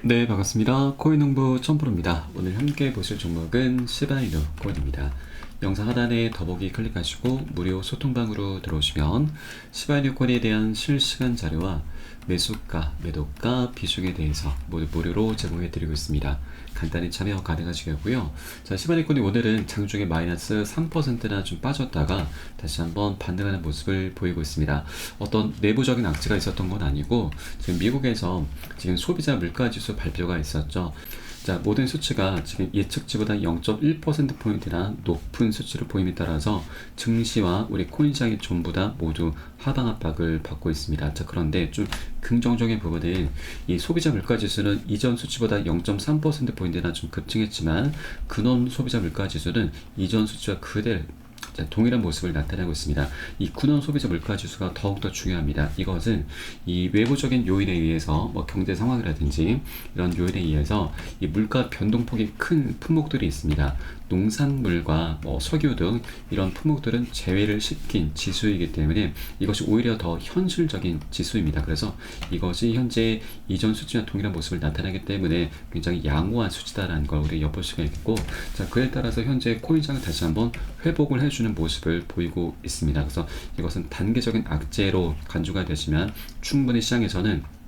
네, 반갑습니다. 코인농부 첨프로입니다. 오늘 함께 보실 종목은 시바이누 코인입니다. 영상 하단에 더보기 클릭하시고 무료 소통방으로 들어오시면 시바이누 코인에 대한 실시간 자료와 매수가, 매도가, 비중에 대해서 모두 무료로 제공해드리고 있습니다. 간단히 참여 가능하시겠고요. 자, 시바이누 코인이 오늘은 장중에 마이너스 3%나 좀 빠졌다가 다시 한번 반등하는 모습을 보이고 있습니다. 어떤 내부적인 악재가 있었던 건 아니고 지금 미국에서 지금 소비자 물가지수 발표가 있었죠. 자, 모든 수치가 지금 예측치보다 0.1%포인트나 높은 수치를 보임에 따라서 증시와 우리 코인 시장이 전부 다 모두 하방 압박을 받고 있습니다. 자, 그런데 좀 긍정적인 부분은 이 소비자 물가 지수는 이전 수치보다 0.3%포인트나 좀 급증했지만 근원 소비자 물가 지수는 이전 수치와 그대로 동일한 모습을 나타내고 있습니다. 이 근원 소비자 물가 지수가 더욱더 중요합니다. 이것은 이 외부적인 요인에 의해서 뭐 경제 상황이라든지 이런 요인에 의해서 이 물가 변동폭이 큰 품목들이 있습니다. 농산물과 뭐 석유 등 이런 품목들은 제외를 시킨 지수이기 때문에 이것이 오히려 더 현실적인 지수입니다. 그래서 이것이 현재 이전 수치와 동일한 모습을 나타내기 때문에 굉장히 양호한 수치다라는 걸 우리 엿볼 수가 있고, 자, 그에 따라서 현재 코인장은 다시 한번 회복을 해주는 모습을 보이고 있습니다. 그래서 이것은 단계적인 악재로 간주가 되지만 충분히 시장에서는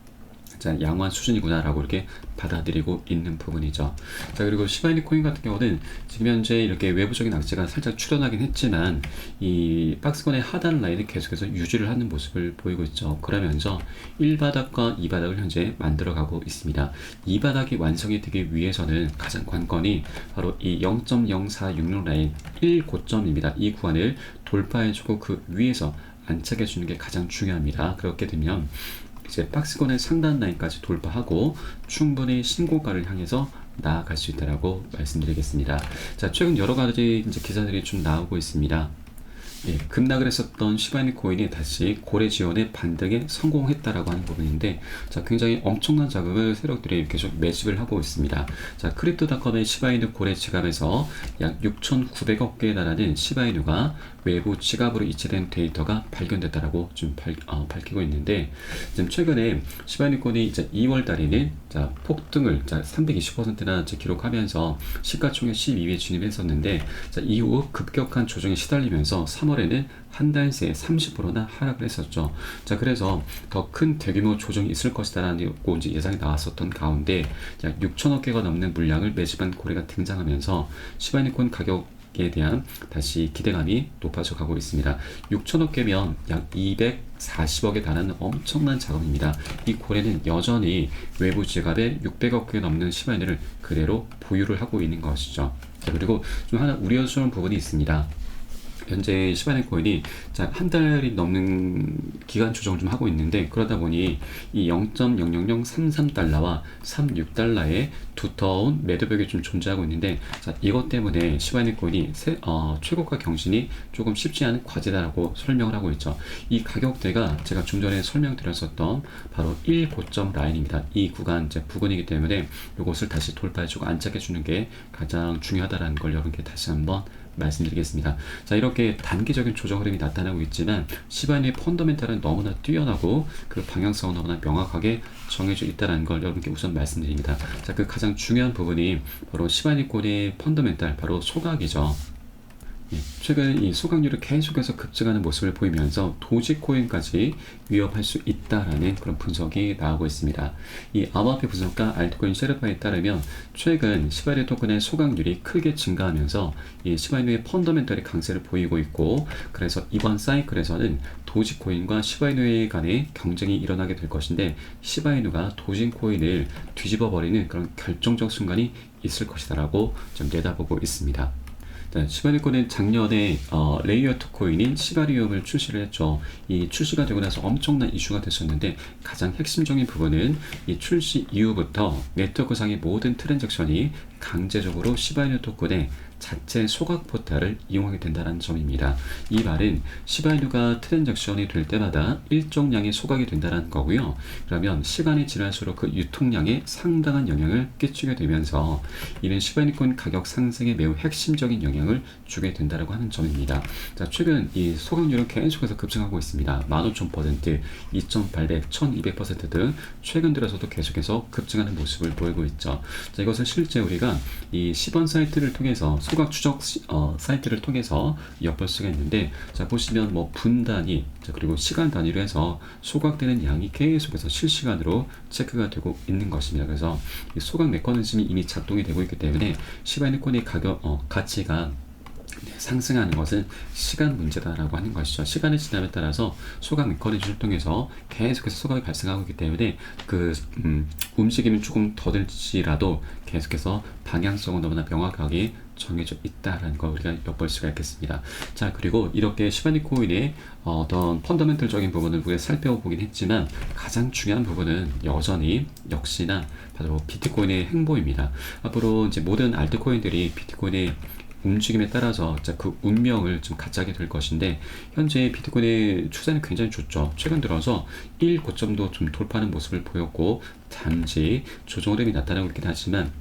양호한 수준이구나라고 이렇게 받아들이고 있는 부분이죠. 자, 그리고 시바이누 코인 같은 경우는 지금 현재 이렇게 외부적인 악재가 살짝 출현하긴 했지만 이 박스권의 하단 라인을 계속해서 유지를 하는 모습을 보이고 있죠. 그러면서 1바닥과 2바닥을 현재 만들어가고 있습니다. 2바닥이 완성이 되기 위해서는 가장 관건이 바로 이 0.0466 라인 1고점입니다. 이 구간을 돌파해주고 그 위에서 안착해주는 게 가장 중요합니다. 그렇게 되면 이제 박스권의 상단 라인까지 돌파하고 충분히 신고가를 향해서 나아갈 수 있다라고 말씀드리겠습니다. 자, 최근 여러 가지 이제 기사들이 좀 나오고 있습니다. 예, 급락을 했었던 시바이누 코인이 다시 고래 지원의 반등에 성공했다라고 하는 부분인데, 자, 굉장히 엄청난 자금을 세력들이 계속 매집을 하고 있습니다. 자, 크립토닷컴의 시바이누 고래 지갑에서 약 6,900억 개에 달하는 시바이누가 외부 지갑으로 이체된 데이터가 발견됐다라고 좀 밝히고 있는데, 지금 최근에 시바이누 코인이 이제 2월 달에는 자, 폭등을 320%나 기록하면서 시가총액 12위에 진입했었는데, 자, 이후 급격한 조정에 시달리면서 3월에는 한 달 새에 30%나 하락을 했었죠. 자, 그래서 더 큰 대규모 조정이 있을 것이다라는 이제 예상이 나왔었던 가운데 약 6천억 개가 넘는 물량을 매집한 고래가 등장하면서 시바이누 코인 가격에 대한 다시 기대감이 높아져 가고 있습니다. 6천억 개면 약 240억에 달하는 엄청난 자금입니다. 이 고래는 여전히 외부 지갑에 600억 개 넘는 시바이누를 그대로 보유를 하고 있는 것이죠. 자, 그리고 좀 하나 우려스러운 부분이 있습니다. 현재 시바이누 코인이 한 달이 넘는 기간 조정을 좀 하고 있는데, 그러다 보니 이 0.00033달러와 36달러의 두터운 매도벽이 좀 존재하고 있는데, 자, 이것 때문에 시바이누 코인이 최고가 경신이 조금 쉽지 않은 과제다라고 설명을 하고 있죠. 이 가격대가 제가 좀 전에 설명드렸었던 바로 1고점 라인입니다. 이 구간 부근이기 때문에 이것을 다시 돌파해주고 안착해주는 게 가장 중요하다라는 걸 여러분께 다시 한번 말씀드리겠습니다. 자, 이렇게 단기적인 조정 흐름이 나타나고 있지만 시바이누의 펀더멘탈은 너무나 뛰어나고 그 방향성은 너무나 명확하게 정해져 있다는 걸 여러분께 우선 말씀드립니다. 자, 그 가장 중요한 부분이 바로 시바이누 코인의 펀더멘탈, 바로 소각이죠. 최근 이 소각률이 계속해서 급증하는 모습을 보이면서 도지코인까지 위협할 수 있다라는 그런 분석이 나오고 있습니다. 이 암호화폐 분석가 알트코인 셰르파에 따르면 최근 시바이누 토큰의 소각률이 크게 증가하면서 이 시바이누의 펀더멘털이 강세를 보이고 있고, 그래서 이번 사이클에서는 도지코인과 시바이누 간의 경쟁이 일어나게 될 것인데, 시바이누가 도지코인을 뒤집어버리는 그런 결정적 순간이 있을 것이다라고 좀 내다보고 있습니다. 시바이누 코인은 작년에 레이어 2 코인인 시바리움을 출시를 했죠. 이 출시가 되고 나서 엄청난 이슈가 됐었는데, 가장 핵심적인 부분은 이 출시 이후부터 네트워크상의 모든 트랜잭션이 강제적으로 시바이누 토큰의 자체 소각 포탈을 이용하게 된다는 점입니다. 이 말은 시바이누가 트랜잭션이 될 때마다 일정량의 소각이 된다는 거고요. 그러면 시간이 지날수록 그 유통량에 상당한 영향을 끼치게 되면서 이는 시바이누권 가격 상승에 매우 핵심적인 영향을 주게 된다고 하는 점입니다. 자, 최근 이 소각률은 계속해서 급증하고 있습니다. 15,000%, 2,800, 1,200% 등 최근 들어서도 계속해서 급증하는 모습을 보이고 있죠. 자, 이것은 실제 우리가 이 시번 사이트를 통해서 소각 추적 사이트를 통해서 엿볼 수가 있는데, 자, 보시면 뭐 분 단위, 자, 그리고 시간 단위로 해서 소각되는 양이 계속해서 실시간으로 체크가 되고 있는 것입니다. 그래서 이 소각 메커니즘이 이미 작동이 되고 있기 때문에 시바이누콘의 가치가 상승하는 것은 시간 문제다라고 하는 것이죠. 시간의 지남에 따라서 소각 메커니즘을 통해서 계속해서 소각이 발생하고 있기 때문에 그 움직임이 조금 더딜지라도 계속해서 방향성은 너무나 명확하게 정해져 있다라는 걸 우리가 엿볼 수가 있겠습니다. 자, 그리고 이렇게 시바이누 코인의 어떤 펀더멘털적인 부분을 우리가 살펴보긴 했지만 가장 중요한 부분은 여전히 역시나 바로 비트코인의 행보입니다. 앞으로 이제 모든 알트코인들이 비트코인의 움직임에 따라서 그 운명을 좀 갖게 될 것인데, 현재 비트코인의 추세는 굉장히 좋죠. 최근 들어서 1 고점도 좀 돌파하는 모습을 보였고, 잠시 조정 흐름이 나타나고 있긴 하지만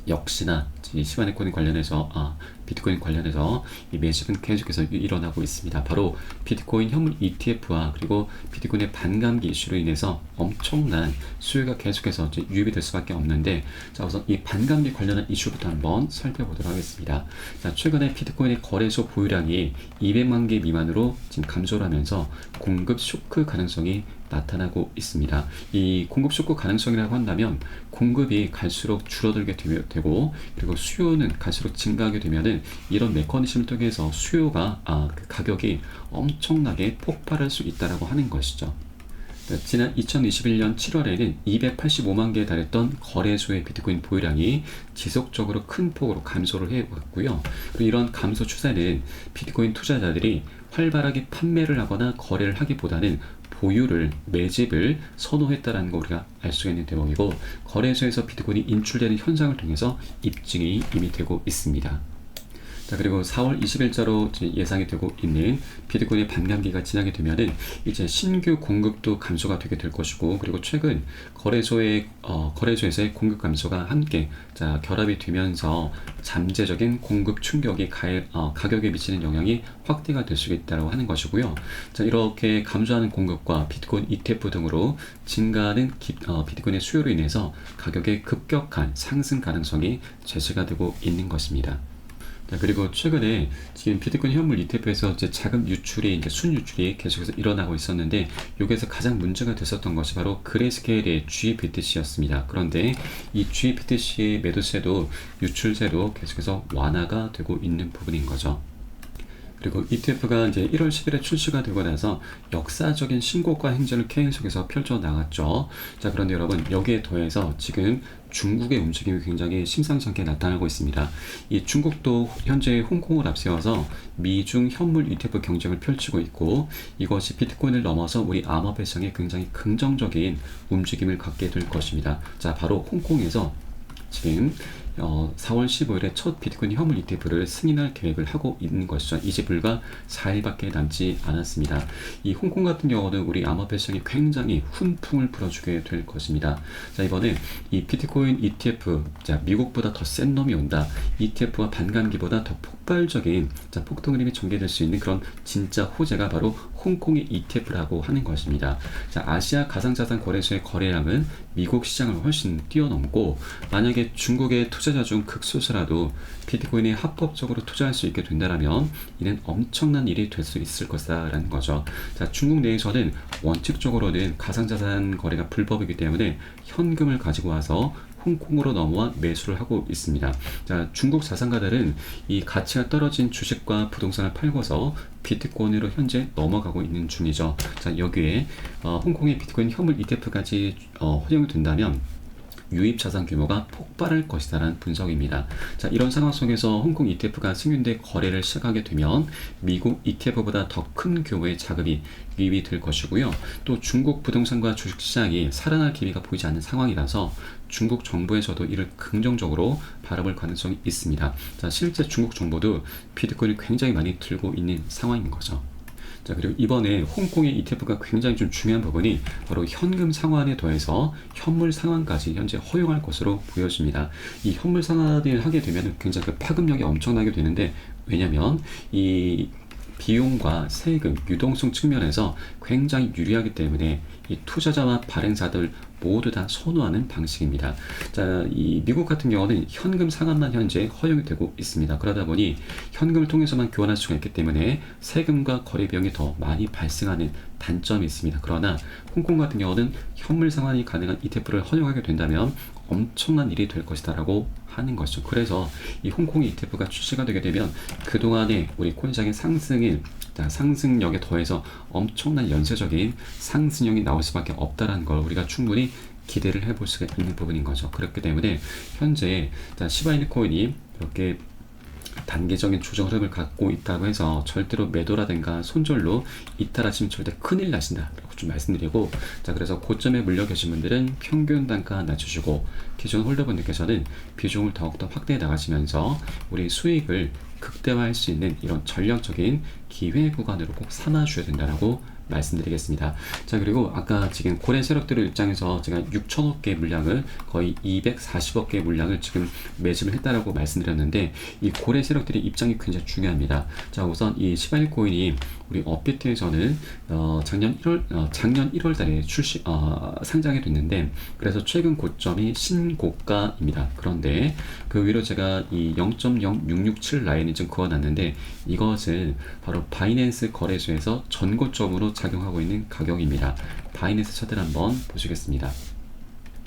역시나 이 시바이누콘 관련해서 비트코인 관련해서 이 매집은 계속해서 일어나고 있습니다. 바로 비트코인 현물 ETF와 그리고 비트코인의 반감기 이슈로 인해서 엄청난 수요가 계속해서 유입이 될 수밖에 없는데, 자, 우선 이 반감기 관련한 이슈부터 한번 살펴보도록 하겠습니다. 자, 최근에 비트코인의 거래소 보유량이 200만 개 미만으로 지금 감소를 하면서 공급 쇼크 가능성이 나타나고 있습니다. 이 공급 쇼크 가능성이라고 한다면 공급이 갈수록 줄어들게 되고, 그리고 수요는 갈수록 증가하게 되면은 이런 메커니즘을 통해서 수요가 그 가격이 엄청나게 폭발할 수 있다라고 하는 것이죠. 지난 2021년 7월에는 285만 개에 달했던 거래소의 비트코인 보유량이 지속적으로 큰 폭으로 감소를 해왔고요. 그리고 이런 감소 추세는 비트코인 투자자들이 활발하게 판매를 하거나 거래를 하기보다는 보유를, 매집을 선호했다라는 거 우리가 알 수가 있는 대목이고, 거래소에서 비트코인이 인출되는 현상을 통해서 입증이 이미 되고 있습니다. 자, 그리고 4월 20일자로 예상이 되고 있는 비트코인의 반감기가 지나게 되면은 이제 신규 공급도 감소가 되게 될 것이고, 그리고 최근 거래소에서의 공급 감소가 함께 결합이 되면서 잠재적인 공급 충격이 가격에 미치는 영향이 확대가 될 수 있다고 하는 것이고요. 자, 이렇게 감소하는 공급과 비트코인 ETF 등으로 증가하는 비트코인의 수요로 인해서 가격의 급격한 상승 가능성이 제시가 되고 있는 것입니다. 자, 그리고 최근에 지금 비트코인 현물 ETF에서 자금 유출이 순유출이 계속해서 일어나고 있었는데, 여기에서 가장 문제가 됐었던 것이 바로 그레이스케일의 GBTC였습니다. 그런데 이 GBTC의 매도세도 유출세도 계속해서 완화가 되고 있는 부분인 거죠. 그리고 ETF가 이제 1월 10일에 출시가 되고 나서 역사적인 신고가 행진을 계속해서 펼쳐 나갔죠. 자, 그런데 여러분, 여기에 더해서 지금 중국의 움직임이 굉장히 심상치 않게 나타나고 있습니다. 이 중국도 현재 홍콩을 앞세워서 미중 현물 ETF 경쟁을 펼치고 있고, 이것이 비트코인을 넘어서 우리 암호화폐시장에 굉장히 긍정적인 움직임을 갖게 될 것입니다. 자, 바로 홍콩에서 지금 4월 15일에 첫 비트코인 현물 ETF를 승인할 계획을 하고 있는 것이죠. 이제 불과 4일밖에 남지 않았습니다. 이 홍콩 같은 경우는 우리 암호화폐 시장에 굉장히 훈풍을 불어주게 될 것입니다. 자, 이번에 이 비트코인 ETF, 자, 미국보다 더 센 놈이 온다. ETF와 반감기보다 더 폭발적인 폭등 흐름이 전개될 수 있는 그런 진짜 호재가 바로 홍콩의 ETF라고 하는 것입니다. 자, 아시아 가상자산 거래소의 거래량은 미국 시장을 훨씬 뛰어넘고, 만약에 중국의 투자자 중 극소수라도 비트코인에 합법적으로 투자할 수 있게 된다면 이는 엄청난 일이 될 수 있을 것이라는 거죠. 자, 중국 내에서는 원칙적으로는 가상자산 거래가 불법이기 때문에 현금을 가지고 와서 홍콩으로 넘어와 매수를 하고 있습니다. 자, 중국 자산가들은 이 가치가 떨어진 주식과 부동산을 팔고서 비트코인으로 현재 넘어가고 있는 중이죠. 자, 여기에 홍콩의 비트코인 현물 ETF까지 허용이 된다면 유입 자산 규모가 폭발할 것이다라는 분석입니다. 자, 이런 상황 속에서 홍콩 ETF가 승인돼 거래를 시작하게 되면 미국 ETF보다 더 큰 규모의 자금이 유입이 될 것이고요. 또 중국 부동산과 주식시장이 살아날 기미가 보이지 않는 상황이라서 중국 정부에서도 이를 긍정적으로 바라볼 가능성이 있습니다. 자, 실제 중국 정부도 비트코인을 굉장히 많이 들고 있는 상황인 거죠. 자, 그리고 이번에 홍콩의 ETF가 굉장히 좀 중요한 부분이 바로 현금 상환에 더해서 현물 상환까지 현재 허용할 것으로 보여집니다. 이 현물 상환을 하게 되면 굉장히 그 파급력이 엄청나게 되는데, 왜냐면 이 비용과 세금, 유동성 측면에서 굉장히 유리하기 때문에 이 투자자와 발행사들 모두 다 선호하는 방식입니다. 자, 이 미국 같은 경우는 현금 상환만 현재 허용이 되고 있습니다. 그러다 보니 현금을 통해서만 교환할 수가 있기 때문에 세금과 거래 비용이 더 많이 발생하는 단점이 있습니다. 그러나 홍콩 같은 경우는 현물 상환이 가능한 ETF를 허용하게 된다면 엄청난 일이 될 것이다라고 하는 것이죠. 그래서 이 홍콩 ETF가 출시가 되게 되면 그동안의 우리 코인시장의 상승력에 더해서 엄청난 연쇄적인 상승력이 나올 수밖에 없다라는 걸 우리가 충분히 기대를 해볼 수가 있는 부분인 거죠. 그렇기 때문에 현재 시바이누 코인이 이렇게 단기적인 조정 흐름을 갖고 있다고 해서 절대로 매도라든가 손절로 이탈하시면 절대 큰일 나신다라고 좀 말씀드리고, 자, 그래서 고점에 물려 계신 분들은 평균 단가 낮추시고 기존 홀더분들께서는 비중을 더욱더 확대해 나가시면서 우리 수익을 극대화할 수 있는 이런 전략적인 기회 구간으로 꼭 삼아 주셔야 된다라고 말씀드리겠습니다. 자, 그리고 아까 지금 고래 세력들의 입장에서 제가 6천억 개 물량을 거의 240억 개 물량을 지금 매집을 했다라고 말씀드렸는데, 이 고래 세력들의 입장이 굉장히 중요합니다. 자, 우선 이 시바이누 코인이 우리 업비트에서는 작년 1월 달에 상장이 됐는데, 그래서 최근 고점이 신고가입니다. 그런데 그 위로 제가 이 0.0667 라인을 좀 그어놨는데, 이것은 바로 바이낸스 거래소에서 전고점으로 작용하고 있는 가격입니다. 바이낸스 차트를 한번 보시겠습니다.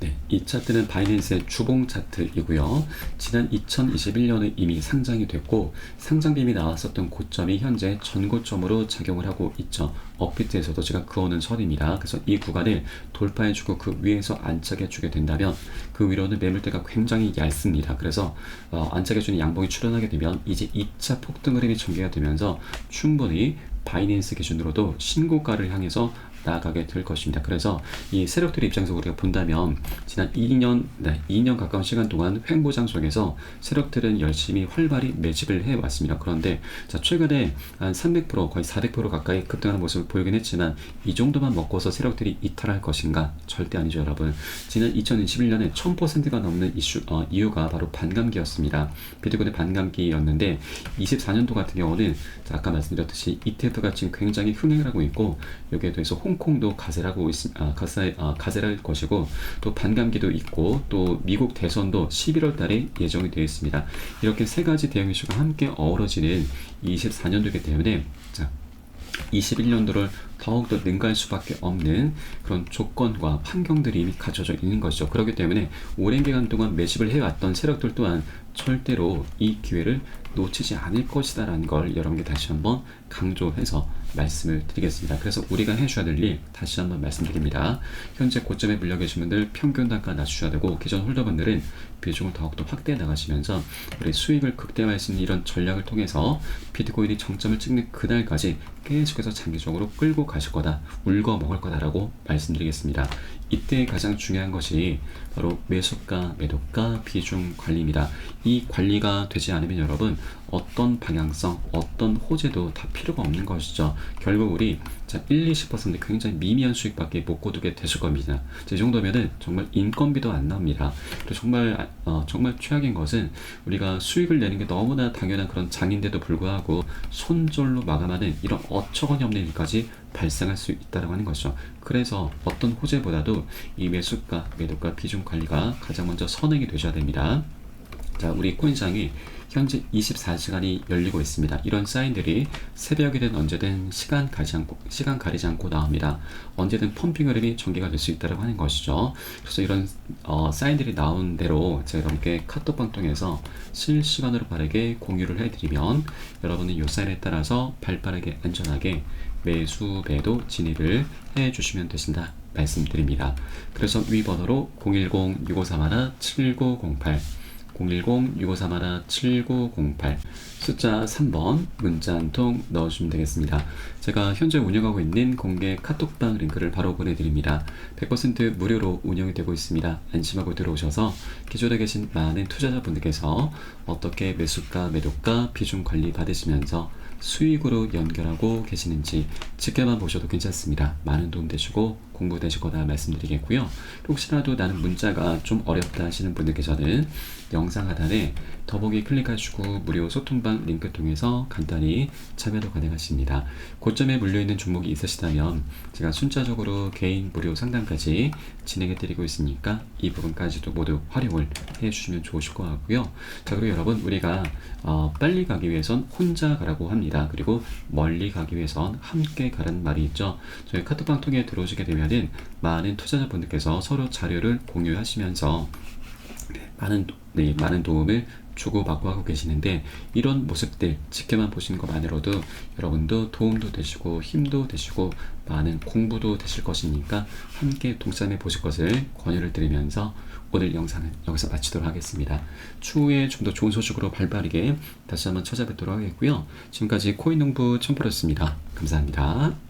네, 이 차트는 바이낸스의 주봉 차트이고요. 지난 2021년에 이미 상장이 됐고, 상장빔이 나왔었던 고점이 현재 전고점으로 작용을 하고 있죠. 업비트에서도 제가 그어놓은 선입니다. 그래서 이 구간을 돌파해주고 그 위에서 안착해주게 된다면 그 위로는 매물대가 굉장히 얇습니다. 그래서 안착해주는 양봉이 출현하게 되면 이제 2차 폭등 흐름이 전개가 되면서 충분히 바이낸스 기준으로도 신고가를 향해서 나아가게 될 것입니다. 그래서 이 세력들의 입장에서 우리가 본다면 지난 2년 가까운 시간 동안 횡보장 속에서 세력들은 열심히 활발히 매집을 해왔습니다. 그런데 자, 최근에 한 300% 거의 400% 가까이 급등하는 모습을 보이긴 했지만 이 정도만 먹고서 세력들이 이탈할 것인가? 절대 아니죠, 여러분. 지난 2021년에 1000%가 넘는 이유가 바로 반감기였습니다. 비트코인의 반감기였는데 24년도 같은 경우는 자, 아까 말씀드렸듯이 ETF가 지금 굉장히 흥행을 하고 있고, 여기에 대해서 홍콩도 가세랄 것이고, 또 반감기도 있고, 또 미국 대선도 11월 달에 예정이 되어 있습니다. 이렇게 세 가지 대응 이슈가 함께 어우러지는 24년도이기 때문에, 자, 21년도를 더욱더 능가할 수밖에 없는 그런 조건과 환경들이 이미 갖춰져 있는 것이죠. 그렇기 때문에 오랜 기간 동안 매집을 해왔던 세력들 또한 절대로 이 기회를 놓치지 않을 것이다 라는 걸 여러분께 다시 한번 강조해서 말씀을 드리겠습니다. 그래서 우리가 해줘야 될 일 다시 한번 말씀드립니다. 현재 고점에 물려 계신 분들 평균 단가 낮추셔야 되고, 기존 홀더분들은 비중을 더욱더 확대해 나가시면서 우리 수익을 극대화할 수 있는 이런 전략을 통해서 비트코인이 정점을 찍는 그날까지 계속해서 장기적으로 끌고 가실 거다, 울고 먹을 거다라고 말씀드리겠습니다. 이때 가장 중요한 것이 바로 매수가, 매도가, 비중 관리입니다. 이 관리가 되지 않으면 여러분 어떤 방향성, 어떤 호재도 다 필요가 없는 것이죠. 결국 우리 1-20% 굉장히 미미한 수익밖에 못 거두게 되실 겁니다. 이 정도면은 정말 인건비도 안 나옵니다. 그리고 정말 최악인 것은 우리가 수익을 내는 게 너무나 당연한 그런 장인데도 불구하고 손절로 마감하는 이런 어처구니 없는 일까지 발생할 수 있다고 하는 것이죠. 그래서 어떤 호재보다도 이 매수가, 매도가, 비중 관리가 가장 먼저 선행이 되셔야 됩니다. 자, 우리 코인시장이 현재 24시간이 열리고 있습니다. 이런 사인들이 새벽이든 언제든 시간 가리지 않고 나옵니다. 언제든 펌핑 흐름이 전개가 될 수 있다고 하는 것이죠. 그래서 이런 사인들이 나온 대로 제가 여러분께 카톡방 통해서 실시간으로 빠르게 공유를 해드리면 여러분은 이 사인에 따라서 발빠르게 안전하게 매수, 매도 진입을 해주시면 되신다. 말씀드립니다. 그래서 위 번호로 010-6531-7908 010-6531-7908 숫자 3번 문자 한 통 넣어주시면 되겠습니다. 제가 현재 운영하고 있는 공개 카톡방 링크를 바로 보내드립니다. 100% 무료로 운영이 되고 있습니다. 안심하고 들어오셔서 기존에 계신 많은 투자자분들께서 어떻게 매수가, 매도가, 비중 관리 받으시면서 수익으로 연결하고 계시는지 지켜만 보셔도 괜찮습니다. 많은 도움 되시고 공부 되실 거다 말씀드리겠고요. 혹시라도 나는 문자가 좀 어렵다 하시는 분들께서는 영상 하단에 더보기 클릭하시고 무료 소통방 링크 통해서 간단히 참여도 가능하십니다. 고점에 물려있는 종목이 있으시다면 제가 순차적으로 개인 무료 상담까지 진행해드리고 있으니까 이 부분까지도 모두 활용을 해주시면 좋으실 것 같고요. 자, 그리고 여러분, 우리가 빨리 가기 위해선 혼자 가라고 합니다. 그리고 멀리 가기 위해선 함께 가라는 말이 있죠. 저희 카톡방 통해 들어오시게 되면은 많은 투자자분들께서 서로 자료를 공유하시면서 많은 도움을 주고받고 하고 계시는데, 이런 모습들 지켜만 보시는 것만으로도 여러분도 도움도 되시고 힘도 되시고 많은 공부도 되실 것이니까 함께 동참해 보실 것을 권유를 드리면서 오늘 영상은 여기서 마치도록 하겠습니다. 추후에 좀 더 좋은 소식으로 발빠르게 다시 한번 찾아뵙도록 하겠고요. 지금까지 코인농부 첨프로였습니다. 감사합니다.